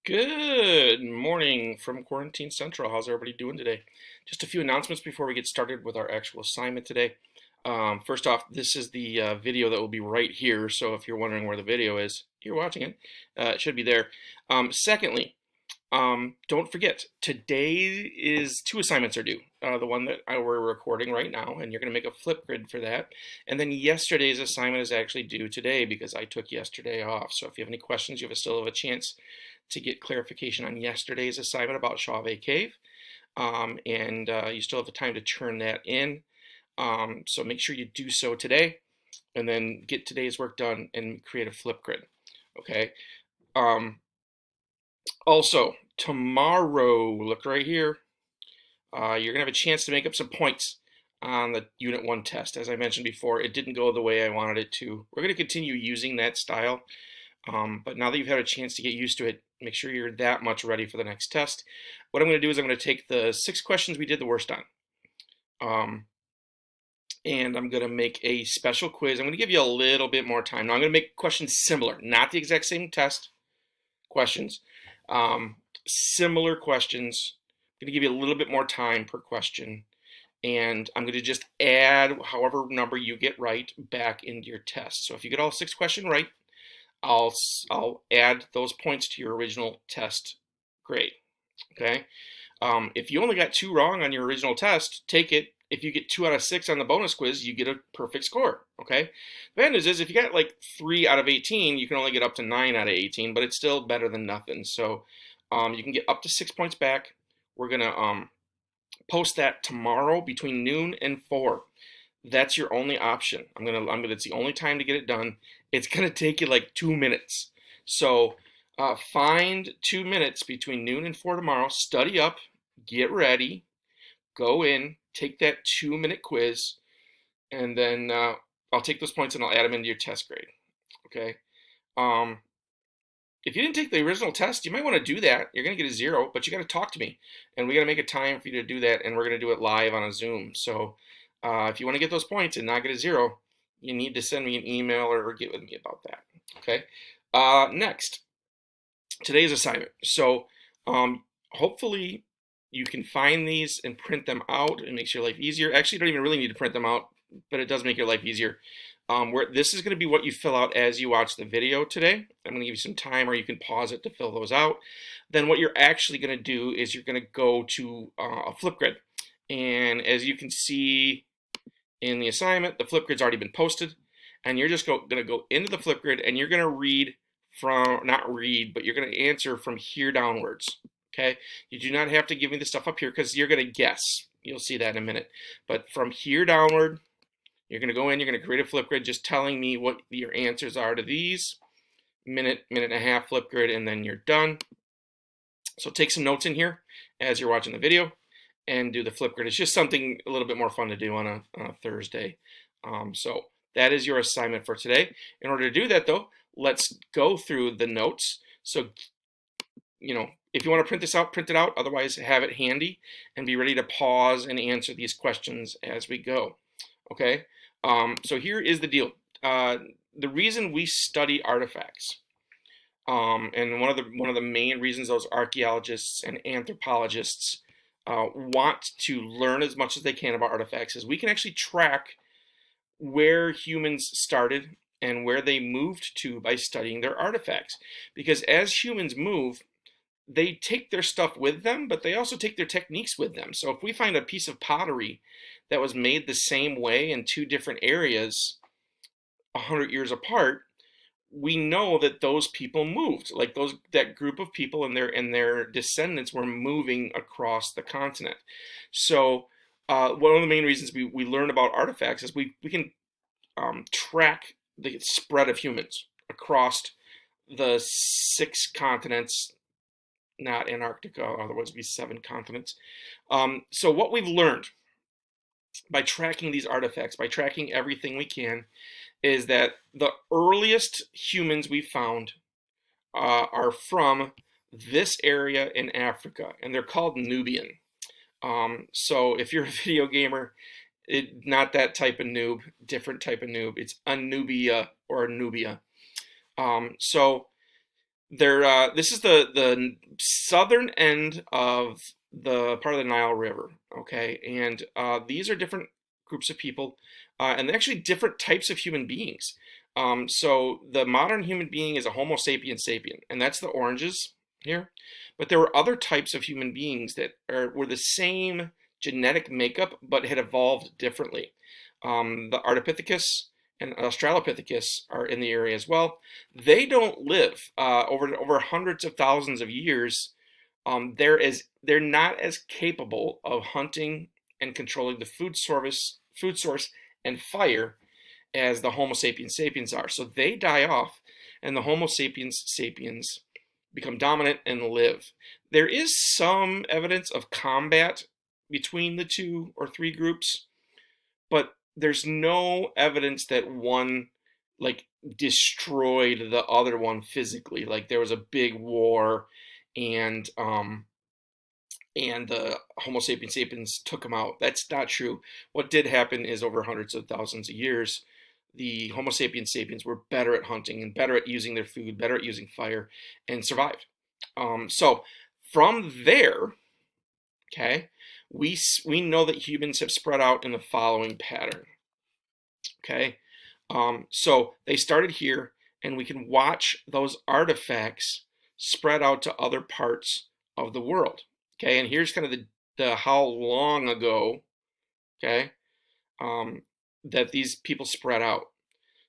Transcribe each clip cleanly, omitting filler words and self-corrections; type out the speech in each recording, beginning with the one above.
Good morning from Quarantine Central. How's everybody doing today? Just a few announcements before we get started with our actual assignment today. First off, this is the video that will be right here. So if you're wondering where the video is, you're watching it. It should be there. Secondly, don't forget, today is two assignments are due. The one that we're recording right now, and you're going to make a Flipgrid for that. And then yesterday's assignment is actually due today because I took yesterday off. So if you have any questions, still have a chance to get clarification on yesterday's assignment about Chauvet Cave. And you still have the time to turn that in. So make sure you do so today and then get today's work done and create a Flipgrid. Okay. Also, tomorrow, look right here, you're going to have a chance to make up some points on the Unit 1 test. As I mentioned before, it didn't go the way I wanted it to. We're going to continue using that style, but now that you've had a chance to get used to it, make sure you're that much ready for the next test. What I'm going to do is I'm going to take the 6 questions we did the worst on, and I'm going to make a special quiz. I'm going to give you a little bit more time. Now I'm going to make questions similar, not the exact same test questions, similar questions. I'm going to give you a little bit more time per question, and I'm going to just add however number you get right back into your test. So if you get all 6 questions right, I'll add those points to your original test grade. Okay. If you only got 2 wrong on your original test, take it. If you get 2 out of 6 on the bonus quiz, you get a perfect score. Okay. The bad news is if you got like 3 out of 18, you can only get up to 9 out of 18, but it's still better than nothing. So you can get up to 6 points back. We're gonna post that tomorrow between noon and 4. That's your only option. It's the only time to get it done. It's gonna take you like 2 minutes. So find 2 minutes between noon and 4 tomorrow. Study up, get ready, go in, take that 2-minute quiz, and then I'll take those points and I'll add them into your test grade. Okay. If you didn't take the original test, you might want to do that. You're going to get a 0, but you got to talk to me, and we got to make a time for you to do that, and we're going to do it live on a Zoom. So if you want to get those points and not get a 0, you need to send me an email or get with me about that. Okay. Next, today's assignment. So hopefully you can find these and print them out. It makes your life easier. Actually, you don't even really need to print them out, but it does make your life easier. This is going to be what you fill out as you watch the video today. I'm going to give you some time, or you can pause it to fill those out. Then what you're actually going to do is you're going to go to a Flipgrid. And as you can see in the assignment, the Flipgrid's already been posted. And you're just going to go into the Flipgrid, and you're going to read from, not read, but you're going to answer from here downwards. Okay? You do not have to give me the stuff up here because you're going to guess. You'll see that in a minute. But from here downward, you're going to go in, you're going to create a Flipgrid just telling me what your answers are to these. Minute and a half Flipgrid, and then you're done. So take some notes in here as you're watching the video and do the Flipgrid. It's just something a little bit more fun to do on a Thursday. So that is your assignment for today. In order to do that, though, let's go through the notes. So, if you want to print this out, print it out. Otherwise, have it handy and be ready to pause and answer these questions as we go. Okay? So here is the deal. The reason we study artifacts, and one of the main reasons those archaeologists and anthropologists want to learn as much as they can about artifacts is we can actually track where humans started and where they moved to by studying their artifacts. Because as humans move, they take their stuff with them, but they also take their techniques with them. So if we find a piece of pottery that was made the same way in 2 different areas 100 years apart, we know that those people moved. Like that group of people and their descendants were moving across the continent. So one of the main reasons we learn about artifacts is we can track the spread of humans across the 6 continents, not Antarctica, otherwise it'd be 7 continents. So what we've learned by tracking these artifacts, by tracking everything we can, is that the earliest humans we found are from this area in Africa, and they're called Nubian. So if you're a video gamer, not that type of noob, different type of noob. It's Anubia or Nubia. So This is the southern end of the part of the Nile River, okay? And these are different groups of people, and they're actually different types of human beings. So the modern human being is a Homo sapiens sapien, and that's the oranges here. But there were other types of human beings that were the same genetic makeup, but had evolved differently. The Ardipithecus and Australopithecus are in the area as well. They don't live over hundreds of thousands of years. They're not as capable of hunting and controlling the food source, and fire as the Homo sapiens sapiens are. So they die off, and the Homo sapiens sapiens become dominant and live. There is some evidence of combat between the two or three groups, but there's no evidence that one like destroyed the other one physically. Like there was a big war, and the Homo sapiens sapiens took them out. That's not true. What did happen is over hundreds of thousands of years, the Homo sapiens sapiens were better at hunting and better at using their food, better at using fire, and survived. So from there, okay, we know that humans have spread out in the following pattern. Okay, so they started here, and we can watch those artifacts spread out to other parts of the world. Okay, and here's kind of the how long ago, okay, that these people spread out.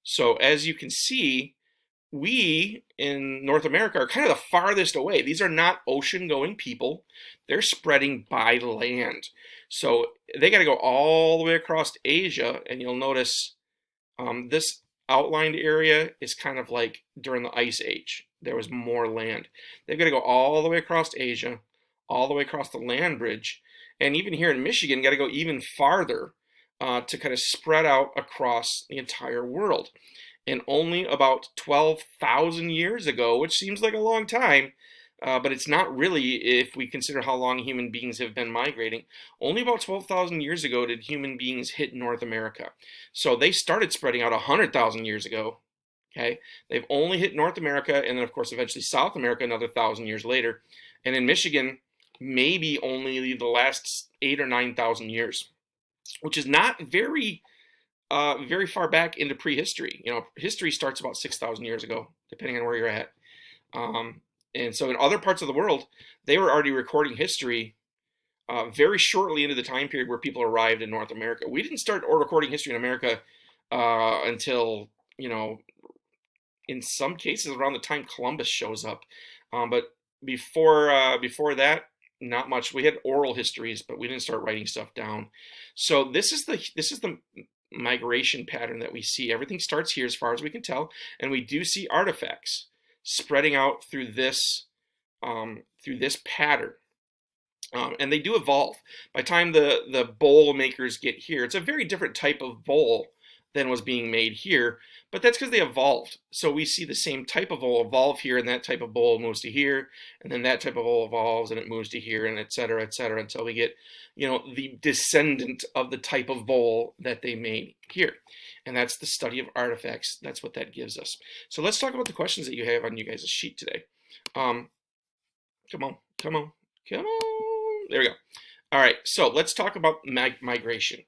So as you can see, we in North America are kind of the farthest away. These are not ocean-going people. They're spreading by land. So they got to go all the way across Asia, and you'll notice this outlined area is kind of like during the Ice Age. There was more land. They've got to go all the way across Asia, all the way across the land bridge, and even here in Michigan, got to go even farther to kind of spread out across the entire world. And only about 12,000 years ago, which seems like a long time, but it's not really if we consider how long human beings have been migrating. Only about 12,000 years ago did human beings hit North America. So they started spreading out 100,000 years ago. Okay, they've only hit North America, and then of course eventually South America another 1,000 years later. And in Michigan, maybe only the last 8 or 9,000 years, which is not very far back into prehistory. You know, history starts about 6,000 years ago, depending on where you're at. Um, and so in other parts of the world, they were already recording history very shortly into the time period where people arrived in North America. We didn't start recording history in America until, you know, in some cases around the time Columbus shows up. But before that, not much. We had oral histories, but we didn't start writing stuff down. So this is the migration pattern that we see. Everything starts here as far as we can tell, and we do see artifacts spreading out through this pattern. And they do evolve. By the time the bowl makers get here, it's a very different type of bowl than was being made here, but that's because they evolved. So we see the same type of bowl evolve here, and that type of bowl moves to here, and then that type of bowl evolves, and it moves to here, and et cetera, until we get, you know, the descendant of the type of bowl that they made here. And that's the study of artifacts. That's what that gives us. So let's talk about the questions that you have on you guys' sheet today. Come on, come on, come on. There we go. All right, so let's talk about migration.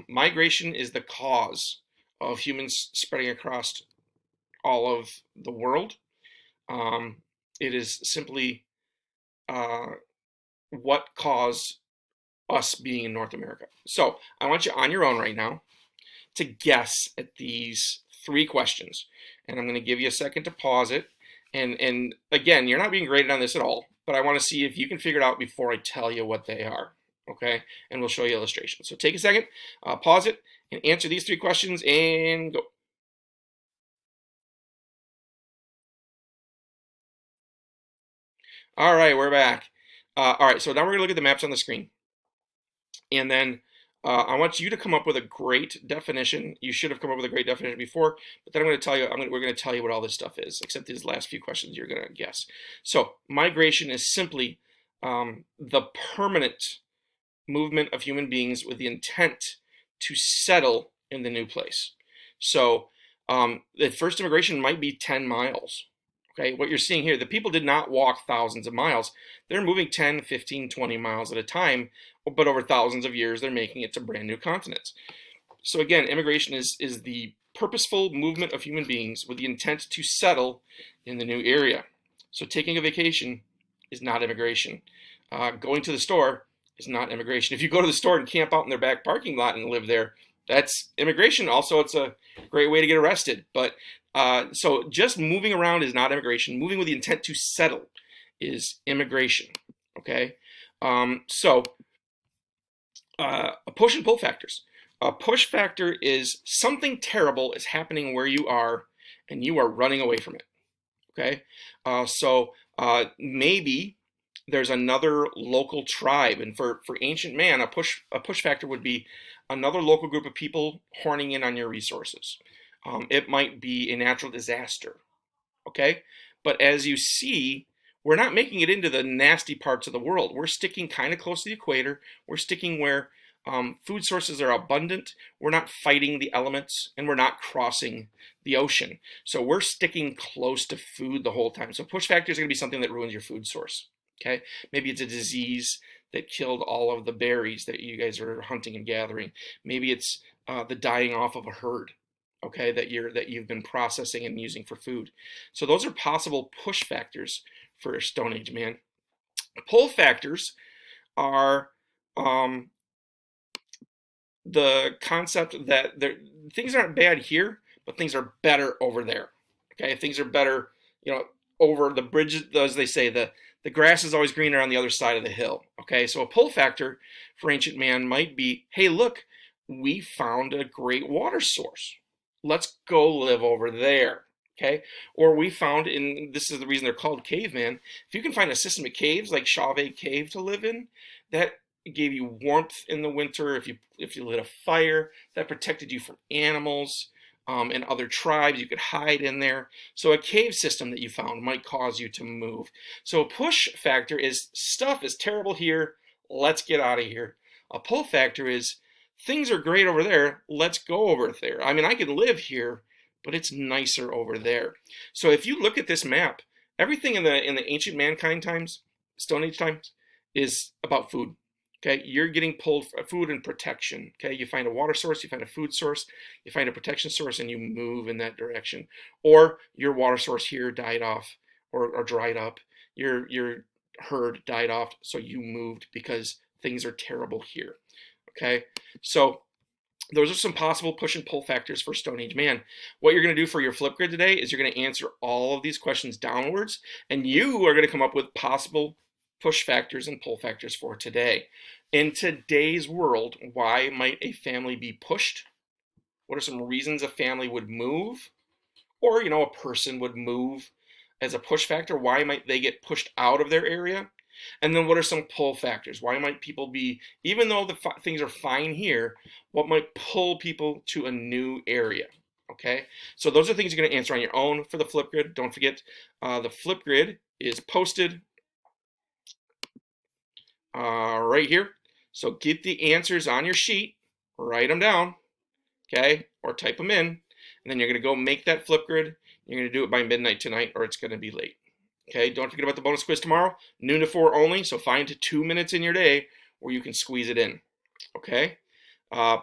Migration is the cause of humans spreading across all of the world. It is simply what caused us being in North America. So I want you on your own right now to guess at these three questions. And I'm going to give you a second to pause it. And again, you're not being graded on this at all, but I want to see if you can figure it out before I tell you what they are. Okay, and we'll show you illustrations. So take a second, pause it, and answer these three questions, and go. All right, we're back. All right, so now we're going to look at the maps on the screen. And then I want you to come up with a great definition. You should have come up with a great definition before, but then I'm going to tell you, we're going to tell you what all this stuff is, except these last few questions you're going to guess. So migration is simply the permanent movement of human beings with the intent to settle in the new place. So the first immigration might be 10 miles. Okay, what you're seeing here, the people did not walk thousands of miles. They're moving 10, 15, 20 miles at a time, but over thousands of years, they're making it to brand new continents. So again, immigration is the purposeful movement of human beings with the intent to settle in the new area. So taking a vacation is not immigration. Going to the store is not immigration. If you go to the store and camp out in their back parking lot and live there, that's immigration. Also, it's a great way to get arrested. But so just moving around is not immigration. Moving with the intent to settle is immigration. Okay. So push and pull factors. A push factor is something terrible is happening where you are and you are running away from it. Okay. So maybe there's another local tribe, and for ancient man, a push factor would be another local group of people horning in on your resources. It might be a natural disaster. Okay. But as you see, we're not making it into the nasty parts of the world. We're sticking kind of close to the equator. We're sticking where food sources are abundant. We're not fighting the elements, and we're not crossing the ocean. So we're sticking close to food the whole time. So push factor is going to be something that ruins your food source. Okay, maybe it's a disease that killed all of the berries that you guys are hunting and gathering. Maybe it's the dying off of a herd. Okay, that you've been processing and using for food. So those are possible push factors for a Stone Age man. Pull factors are the concept that things aren't bad here, but things are better over there. Okay, things are better, over the bridge, as they say, the grass is always greener on the other side of the hill. Okay, so a pull factor for ancient man might be, hey, look, we found a great water source. Let's go live over there. Okay, or we found, this is the reason they're called caveman, if you can find a system of caves like Chauvet Cave to live in, that gave you warmth in the winter. If you lit a fire, that protected you from animals and other tribes. You could hide in there. So a cave system that you found might cause you to move. So a push factor is stuff is terrible here. Let's get out of here. A pull factor is things are great over there. Let's go over there. I mean, I can live here, but it's nicer over there. So if you look at this map, everything in the ancient mankind times, Stone Age times, is about food. Okay, you're getting pulled for food and protection. Okay, you find a water source, you find a food source, you find a protection source, and you move in that direction. Or your water source here died off or dried up. Your herd died off, so you moved because things are terrible here. Okay, so those are some possible push and pull factors for Stone Age man. What you're going to do for your Flipgrid today is you're going to answer all of these questions downwards, and you are going to come up with possible push factors and pull factors for today. In today's world, why might a family be pushed? What are some reasons a family would move? Or, a person would move as a push factor. Why might they get pushed out of their area? And then what are some pull factors? Why might people be, even though things are fine here, what might pull people to a new area? Okay, so those are things you're going to answer on your own for the Flipgrid. Don't forget, the Flipgrid is posted right here. So get the answers on your sheet, write them down, okay, or type them in, and then you're going to go make that Flipgrid. You're going to do it by midnight tonight, or it's going to be late. Okay, don't forget about the bonus quiz tomorrow, noon to 4 only, so find 2 minutes in your day where you can squeeze it in. Okay,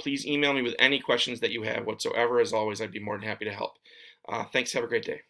please email me with any questions that you have whatsoever. As always, I'd be more than happy to help. Thanks, have a great day.